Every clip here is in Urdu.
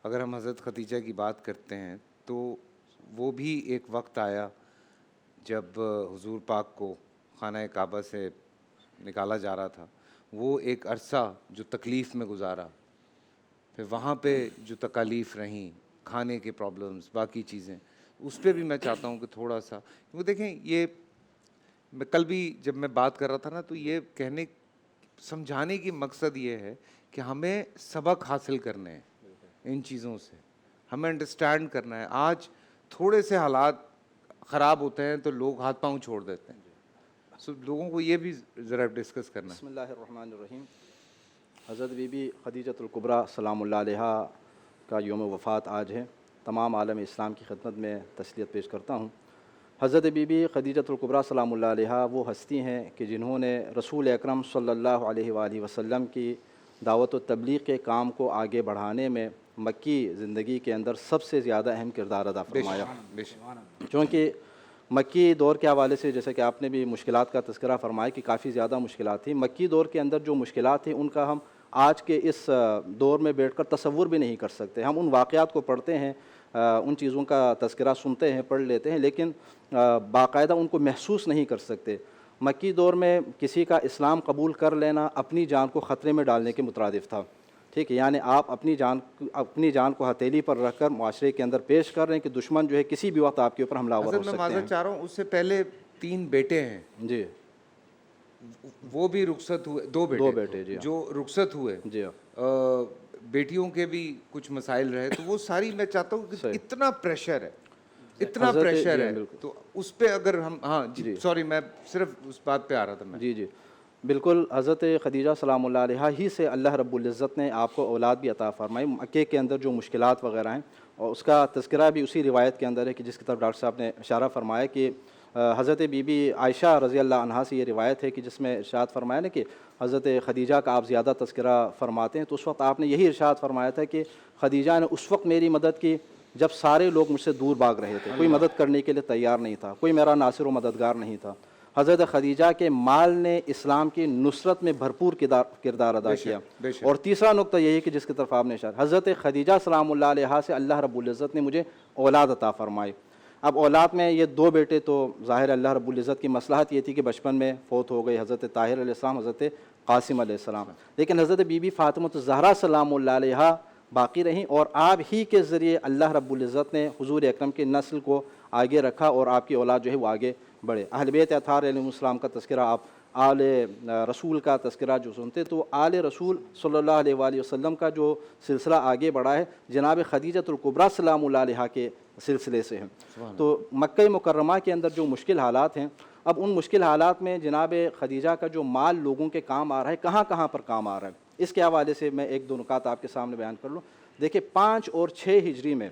اگر ہم حضرت خدیجہ کی بات کرتے ہیں تو وہ بھی ایک وقت آیا جب حضور پاک کو خانہ کعبہ سے نکالا جا رہا تھا. وہ ایک عرصہ جو تکلیف میں گزارا, پھر وہاں پہ جو تکالیف رہیں, کھانے کے پرابلمس, باقی چیزیں, اس پہ بھی میں چاہتا ہوں کہ تھوڑا سا, کیونکہ دیکھیں یہ میں کل بھی جب میں بات کر رہا تھا نا, تو یہ سمجھانے کی مقصد یہ ہے کہ ہمیں سبق حاصل کرنے ہیں ان چیزوں سے, ہمیں انڈرسٹینڈ کرنا ہے. آج تھوڑے سے حالات خراب ہوتے ہیں تو لوگ ہاتھ پاؤں چھوڑ دیتے ہیں, سو لوگوں کو یہ بھی ذرا ڈسکس کرنا ہے. بسم اللہ الرحمن الرحیم. حضرت بی بی خدیجۃ الکبریٰ سلام اللہ علیہا کا یوم وفات آج ہے. تمام عالم اسلام کی خدمت میں تسلیت پیش کرتا ہوں. حضرت بی بی خدیجۃ الکبریٰ سلام اللہ علیہا وہ ہستی ہیں کہ جنہوں نے رسول اکرم صلی اللہ علیہ وآلہ وسلم کی دعوت و تبلیغ کے کام کو آگے بڑھانے میں مکی زندگی کے اندر سب سے زیادہ اہم کردار ادا فرمایا. چونکہ مکی دور کے حوالے سے جیسے کہ آپ نے بھی مشکلات کا تذکرہ فرمایا کہ کافی زیادہ مشکلات تھیں. مکی دور کے اندر جو مشکلات تھیں ان کا ہم آج کے اس دور میں بیٹھ کر تصور بھی نہیں کر سکتے. ہم ان واقعات کو پڑھتے ہیں, ان چیزوں کا تذکرہ سنتے ہیں, پڑھ لیتے ہیں, لیکن باقاعدہ ان کو محسوس نہیں کر سکتے. مکی دور میں کسی کا اسلام قبول کر لینا اپنی جان کو خطرے میں ڈالنے کے مترادف تھا. ٹھیک ہے, یعنی آپ اپنی جان کو ہتھیلی پر رکھ کر معاشرے کے اندر پیش کر رہے ہیں کہ دشمن جو ہے کسی بھی وقت آپ کے اوپر حملہ آور ہو سکتے ہیں. میں معذرت چاہ رہا ہوں, اس سے پہلے 3 بیٹے ہیں جی, وہ بھی رخصت ہوئے, 2 بیٹے جی جو رخصت ہوئے جی, بیٹیوں کے بھی کچھ مسائل رہے, تو وہ ساری میں چاہتا ہوں کہ اتنا پریشر ہے, اتنا پریشر ہے, تو اس پہ اگر ہم جی سوری میں صرف اس بات پہ آ رہا تھا میں. جی بالکل. حضرت خدیجہ سلام اللہ علیہا ہی سے اللہ رب العزت نے آپ کو اولاد بھی عطا فرمائی. مکے کے اندر جو مشکلات وغیرہ ہیں اور اس کا تذکرہ بھی اسی روایت کے اندر ہے کہ جس کی طرف ڈاکٹر صاحب نے اشارہ فرمایا کہ حضرت بی بی عائشہ رضی اللہ عنہا سے یہ روایت ہے کہ جس میں ارشاد فرمایا نا کہ حضرت خدیجہ کا آپ زیادہ تذکرہ فرماتے ہیں, تو اس وقت آپ نے یہی ارشاد فرمایا تھا کہ خدیجہ نے اس وقت میری مدد کی جب سارے لوگ مجھ سے دور بھاگ رہے تھے, کوئی مدد کرنے کے لیے تیار نہیں تھا, کوئی میرا ناصر و مددگار نہیں تھا. حضرت خدیجہ کے مال نے اسلام کی نصرت میں بھرپور کردار ادا کیا. اور تیسرا نقطہ یہی کہ جس کی طرف آپ نے اشارہ, حضرت خدیجہ سلام اللہ علیہا سے اللہ رب العزت نے مجھے اولاد عطا فرمائی. اب اولاد میں یہ 2 بیٹے تو ظاہر اللہ رب العزت کی مصلحت یہ تھی کہ بچپن میں فوت ہو گئی, حضرت طاہر علیہ السلام, حضرت قاسم علیہ السلام, لیکن حضرت بی بی فاطمہ الزہرا سلام اللہ علیہا باقی رہیں, اور آپ ہی کے ذریعے اللہ رب العزت نے حضور اکرم کی نسل کو آگے رکھا اور آپ کی اولاد جو ہے وہ آگے بڑھے. اہل بیت اطہار علیہ السلام کا تذکرہ, آپ آل رسول کا تذکرہ جو سنتے تو آل رسول صلی اللہ علیہ وآلہ وسلم کا جو سلسلہ آگے بڑھا ہے جناب خدیجۃ الکبریٰ سلام اللہ علیہا کے سلسلے سے ہیں. تو مکہ مکرمہ کے اندر جو مشکل حالات ہیں, اب ان مشکل حالات میں جناب خدیجہ کا جو مال لوگوں کے کام آ رہا ہے, کہاں کہاں پر کام آ رہا ہے, اس کے حوالے سے میں 1-2 نکات آپ کے سامنے بیان کر لوں. دیکھیں 5 اور 6 ہجری میں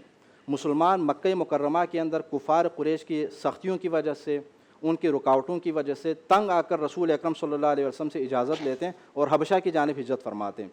مسلمان مکہ مکرمہ کے اندر کفار قریش کی سختیوں کی وجہ سے, ان کی رکاوٹوں کی وجہ سے تنگ آ کر رسول اکرم صلی اللہ علیہ وسلم سے اجازت لیتے ہیں اور حبشہ کی جانب ہجرت فرماتے ہیں.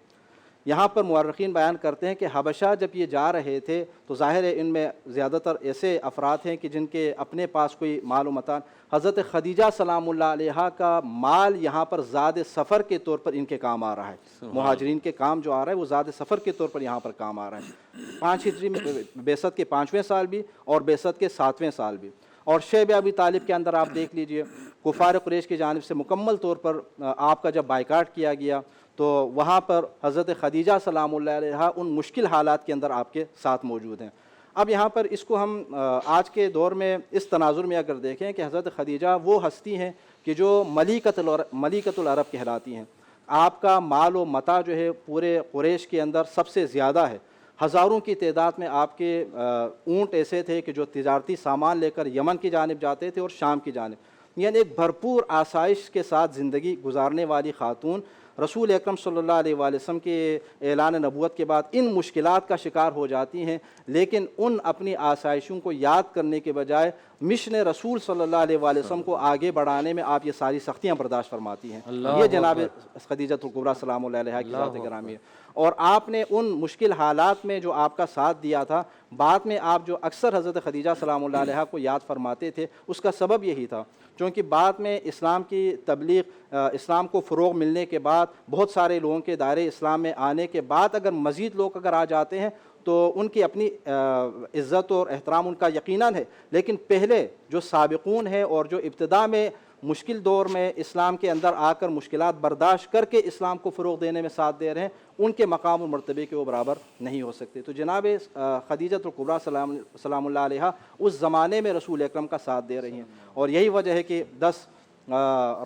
یہاں پر مورخین بیان کرتے ہیں کہ حبشہ جب یہ جا رہے تھے تو ظاہر ہے ان میں زیادہ تر ایسے افراد ہیں کہ جن کے اپنے پاس کوئی مال و متاع. حضرت خدیجہ سلام اللہ علیہا کا مال یہاں پر زاد سفر کے طور پر ان کے کام آ رہا ہے. مہاجرین کے کام جو آ رہا ہے وہ زاد سفر کے طور پر یہاں پر کام آ رہا ہے. 5 ہجری میں بعثت کے 5ویں سال بھی اور بعثت کے 7ویں سال بھی. اور شیب ابی طالب کے اندر آپ دیکھ لیجئے کفار قریش کی جانب سے مکمل طور پر آپ کا جب بائیکاٹ کیا گیا تو وہاں پر حضرت خدیجہ سلام اللہ علیہا ان مشکل حالات کے اندر آپ کے ساتھ موجود ہیں. اب یہاں پر اس کو ہم آج کے دور میں اس تناظر میں اگر دیکھیں کہ حضرت خدیجہ وہ ہستی ہیں کہ جو ملکۃ العرب کہلاتی ہیں. آپ کا مال و متاع جو ہے پورے قریش کے اندر سب سے زیادہ ہے. ہزاروں کی تعداد میں آپ کے اونٹ ایسے تھے کہ جو تجارتی سامان لے کر یمن کی جانب جاتے تھے اور شام کی جانب, یعنی ایک بھرپور آسائش کے ساتھ زندگی گزارنے والی خاتون رسول اکرم صلی اللہ علیہ وآلہ وسلم کے اعلان نبوت کے بعد ان مشکلات کا شکار ہو جاتی ہیں, لیکن ان اپنی آسائشوں کو یاد کرنے کے بجائے مشن رسول صلی اللہ علیہ وآلہ وسلم کو آگے بڑھانے میں آپ یہ ساری سختیاں برداشت فرماتی ہیں. یہ جناب خدیجۃ الکبریٰ سلام اللہ علیہا کی ذات گرامی ہے. اور آپ نے ان مشکل حالات میں جو آپ کا ساتھ دیا تھا, بعد میں آپ جو اکثر حضرت خدیجہ سلام اللہ علیہا کو یاد فرماتے تھے, اس کا سبب یہی تھا چونکہ بعد میں اسلام کی تبلیغ, اسلام کو فروغ ملنے کے بعد, بہت سارے لوگوں کے دائرے اسلام میں آنے کے بعد اگر مزید لوگ اگر آ جاتے ہیں تو ان کی اپنی عزت اور احترام ان کا یقیناً ہے، لیکن پہلے جو سابقون ہیں اور جو ابتدا میں مشکل دور میں اسلام کے اندر آ کر مشکلات برداشت کر کے اسلام کو فروغ دینے میں ساتھ دے رہے ہیں، ان کے مقام و مرتبے کے وہ برابر نہیں ہو سکتے۔ تو جناب خدیجۃ الکبریٰ سلام اللہ علیہا اس زمانے میں رسول اکرم کا ساتھ دے رہی ہیں، اور یہی وجہ ہے کہ 10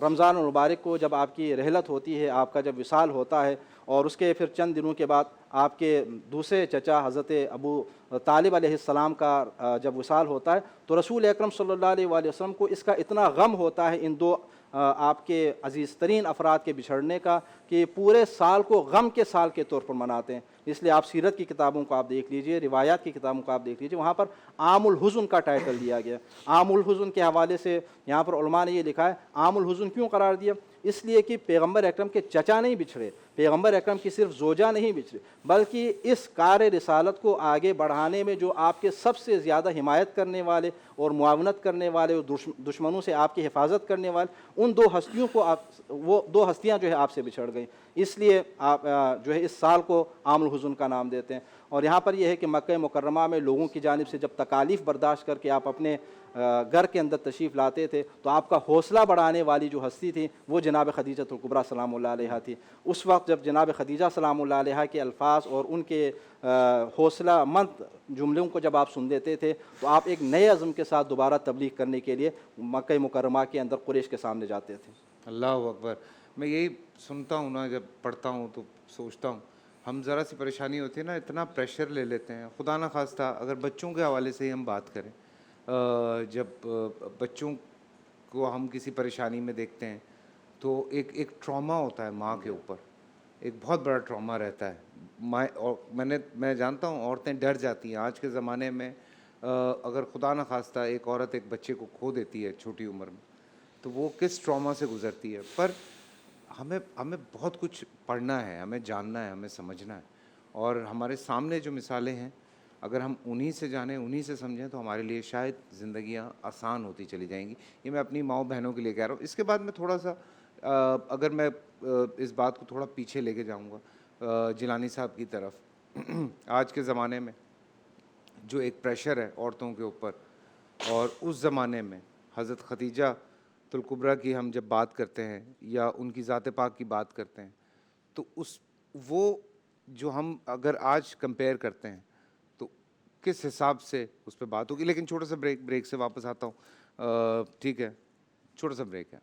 رمضان المبارک کو جب آپ کی رحلت ہوتی ہے، آپ کا جب وصال ہوتا ہے، اور اس کے پھر چند دنوں کے بعد آپ کے دوسرے چچا حضرت ابو طالب علیہ السلام کا جب وصال ہوتا ہے، تو رسول اکرم صلی اللہ علیہ وآلہ وسلم کو اس کا اتنا غم ہوتا ہے ان دو آپ کے عزیز ترین افراد کے بچھڑنے کا، کہ پورے سال کو غم کے سال کے طور پر مناتے ہیں۔ اس لیے آپ سیرت کی کتابوں کو آپ دیکھ لیجئے، روایات کی کتابوں کو آپ دیکھ لیجئے، وہاں پر عام الحزن کا ٹائٹل دیا گیا۔ عام الحزن کے حوالے سے یہاں پر علماء نے یہ لکھا ہے، عام الحزن کیوں قرار دیا؟ اس لیے کہ پیغمبر اکرم کے چچا نہیں بچھڑے، پیغمبر اکرم کی صرف زوجہ نہیں بچھڑے، بلکہ اس کار رسالت کو آگے بڑھانے میں جو آپ کے سب سے زیادہ حمایت کرنے والے اور معاونت کرنے والے اور دشمنوں سے آپ کی حفاظت کرنے والے، ان دو ہستیوں کو وہ دو ہستیاں جو ہے آپ سے بچھڑ گئیں، اس لیے آپ جو ہے اس سال کو عام الحزن کا نام دیتے ہیں۔ اور یہاں پر یہ ہے کہ مکہ مکرمہ میں لوگوں کی جانب سے جب تکالیف برداشت کر کے آپ اپنے گھر کے اندر تشریف لاتے تھے، تو آپ کا حوصلہ بڑھانے والی جو ہستی تھی وہ جناب خدیجۃ الکبریٰ سلام اللہ علیہا تھی۔ اس وقت جب جناب خدیجہ سلام اللہ علیہا کے الفاظ اور ان کے حوصلہ مند جملوں کو جب آپ سن لیتے تھے، تو آپ ایک نئے عزم کے ساتھ دوبارہ تبلیغ کرنے کے لیے مکہ مکرمہ کے اندر قریش کے سامنے جاتے تھے۔ اللہ اکبر۔ میں یہی سنتا ہوں نا، جب پڑھتا ہوں تو سوچتا ہوں، ہم ذرا سی پریشانی ہوتی ہے نا، اتنا پریشر لے لیتے ہیں۔ خدا نہ خواستہ اگر بچوں کے حوالے سے ہی ہم بات کریں، جب بچوں کو ہم کسی پریشانی میں دیکھتے ہیں تو ایک ٹراما ہوتا ہے ماں کے اوپر، ایک بہت بڑا ٹراما رہتا ہے۔ میں جانتا ہوں عورتیں ڈر جاتی ہیں آج کے زمانے میں۔ اگر خدا نہ خواستہ ایک عورت ایک بچے کو کھو دیتی ہے چھوٹی عمر میں، تو وہ کس ٹراما سے گزرتی ہے۔ پر ہمیں بہت کچھ پڑھنا ہے، ہمیں جاننا ہے، ہمیں سمجھنا ہے، اور ہمارے سامنے جو مثالیں ہیں اگر ہم انہی سے جانیں، انہی سے سمجھیں، تو ہمارے لیے شاید زندگیاں آسان ہوتی چلی جائیں گی۔ یہ میں اپنی ماؤں بہنوں کے لیے کہہ رہا ہوں۔ اس کے بعد میں تھوڑا سا اگر میں اس بات کو تھوڑا پیچھے لے کے جاؤں گا جیلانی صاحب کی طرف، آج کے زمانے میں جو ایک پریشر ہے عورتوں کے اوپر، اور اس زمانے میں حضرت خدیجہ الکبریٰ کی ہم جب بات کرتے ہیں یا ان کی ذات پاک کی بات کرتے ہیں، تو وہ جو ہم اگر آج کمپیئر کرتے ہیں تو کس حساب سے اس پہ بات ہوگی۔ لیکن چھوٹا سا بریک سے واپس آتا ہوں، ٹھیک ہے، چھوٹا سا بریک ہے۔